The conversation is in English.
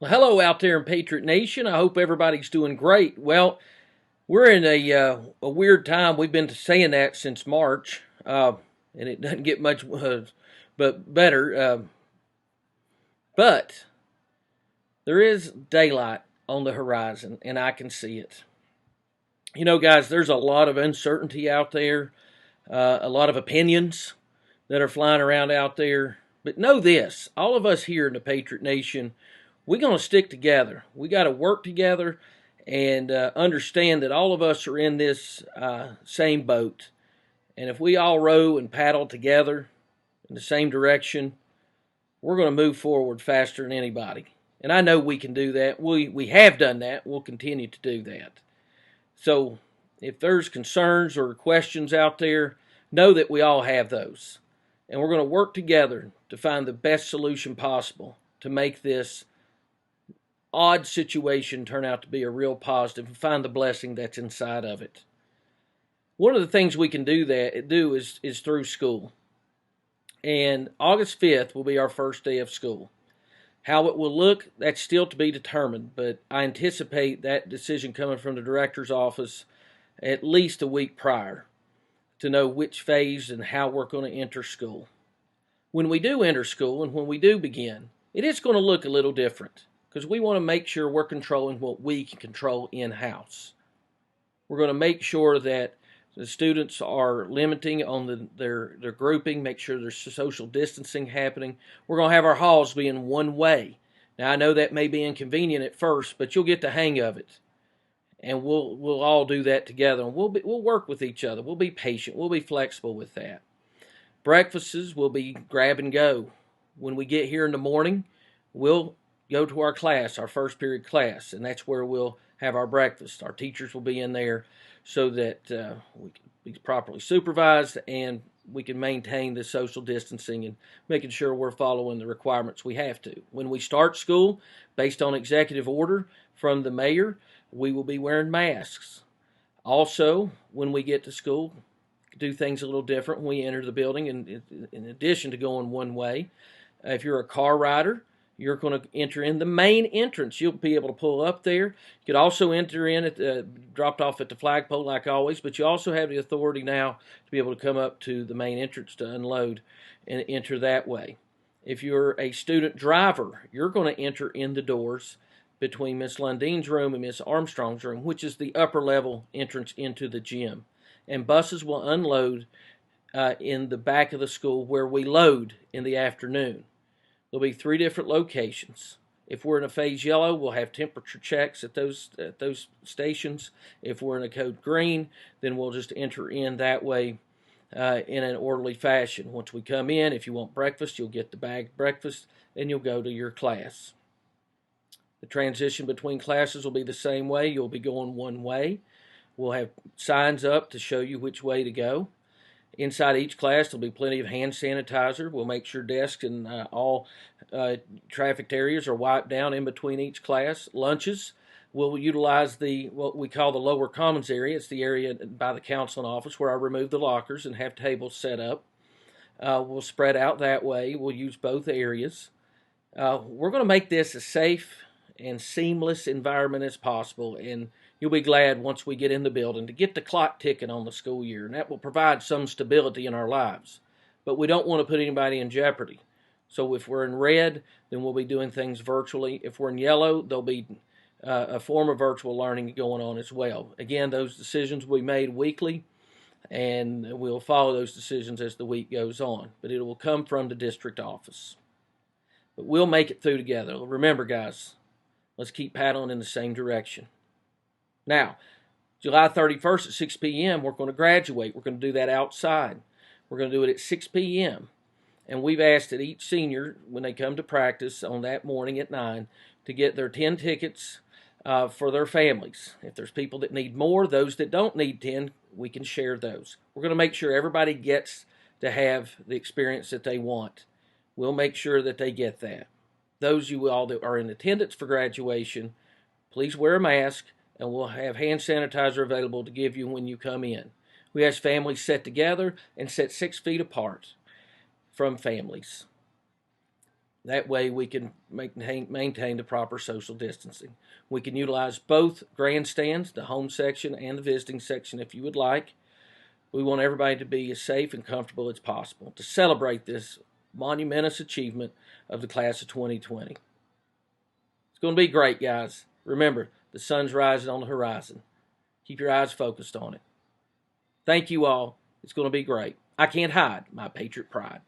Well, hello out there in Patriot Nation. I hope everybody's doing great. Well, we're in a weird time. We've been saying that since March, and it doesn't get much but better. But there is daylight on the horizon, and I can see it. You know, guys, there's a lot of uncertainty out there, a lot of opinions that are flying around out there. But know this, all of us here in the Patriot Nation, we're going to stick together. We got to work together and understand that all of us are in this same boat. And if we all row and paddle together in the same direction, we're going to move forward faster than anybody. And I know we can do that. We have done that. We'll continue to do that. So if there's concerns or questions out there, know that we all have those. And we're going to work together to find the best solution possible to make this odd situation turn out to be a real positive and find the blessing that's inside of it. One of the things we can do is through school. And August 5th will be our first day of school. How it will look, that's still to be determined, but I anticipate that decision coming from the director's office at least a week prior to know which phase and how we're going to enter school. When we do enter school and when we do begin, it is going to look a little different because we want to make sure we're controlling what we can control in-house. We're going to make sure that the students are limiting on their grouping, make sure there's social distancing happening. We're going to have our halls be in one way. Now, I know that may be inconvenient at first, but you'll get the hang of it. And we'll all do that together. And we'll work with each other. We'll be patient. We'll be flexible with that. Breakfasts will be grab and go. When we get here in the morning, we'll go to our class, our first period class, and that's where we'll have our breakfast. Our teachers will be in there so that we can be properly supervised and we can maintain the social distancing and making sure we're following the requirements we have to. When we start school, based on executive order from the mayor, we will be wearing masks. Also, when we get to school, do things a little different when we enter the building. And in addition to going one way, if you're a car rider, you're going to enter in the main entrance. You'll be able to pull up there. You could also enter in dropped off at the flagpole like always, but you also have the authority now to be able to come up to the main entrance to unload and enter that way. If you're a student driver, you're going to enter in the doors between Miss Lundine's room and Miss Armstrong's room, which is the upper level entrance into the gym. And buses will unload in the back of the school where we load in the afternoon. There'll be 3 different locations. If we're in a phase yellow, we'll have temperature checks at those stations. If we're in a code green, then we'll just enter in that way in an orderly fashion. Once we come in, if you want breakfast, you'll get the bagged breakfast and you'll go to your class. The transition between classes will be the same way. You'll be going one way. We'll have signs up to show you which way to go. Inside each class, there'll be plenty of hand sanitizer. We'll make sure desks and all trafficked areas are wiped down in between each class. Lunches, we'll utilize what we call the lower commons area. It's the area by the counseling office where I remove the lockers and have tables set up. We'll spread out that way. We'll use both areas. We're going to make this as safe and seamless environment as possible, and you'll be glad once we get in the building to get the clock ticking on the school year, and that will provide some stability in our lives. But we don't want to put anybody in jeopardy. So if we're in red, then we'll be doing things virtually. If we're in yellow, there'll be a form of virtual learning going on as well. Again, those decisions will be made weekly, and we'll follow those decisions as the week goes on. But it will come from the district office. But we'll make it through together. Remember, guys, let's keep paddling in the same direction. Now, July 31st at 6 p.m., we're going to graduate. We're going to do that outside. We're going to do it at 6 p.m. And we've asked that each senior, when they come to practice on that morning at 9, to get their 10 tickets for their families. If there's people that need more, those that don't need 10, we can share those. We're going to make sure everybody gets to have the experience that they want. We'll make sure that they get that. Those of you all that are in attendance for graduation, please wear a mask, and we'll have hand sanitizer available to give you when you come in. We ask families sit together and sit 6 feet apart from families. That way we can maintain the proper social distancing. We can utilize both grandstands, the home section and the visiting section if you would like. We want everybody to be as safe and comfortable as possible to celebrate this monumentous achievement of the class of 2020. It's going to be great, guys. Remember, the sun's rising on the horizon. Keep your eyes focused on it. Thank you all. It's going to be great. I can't hide my Patriot pride.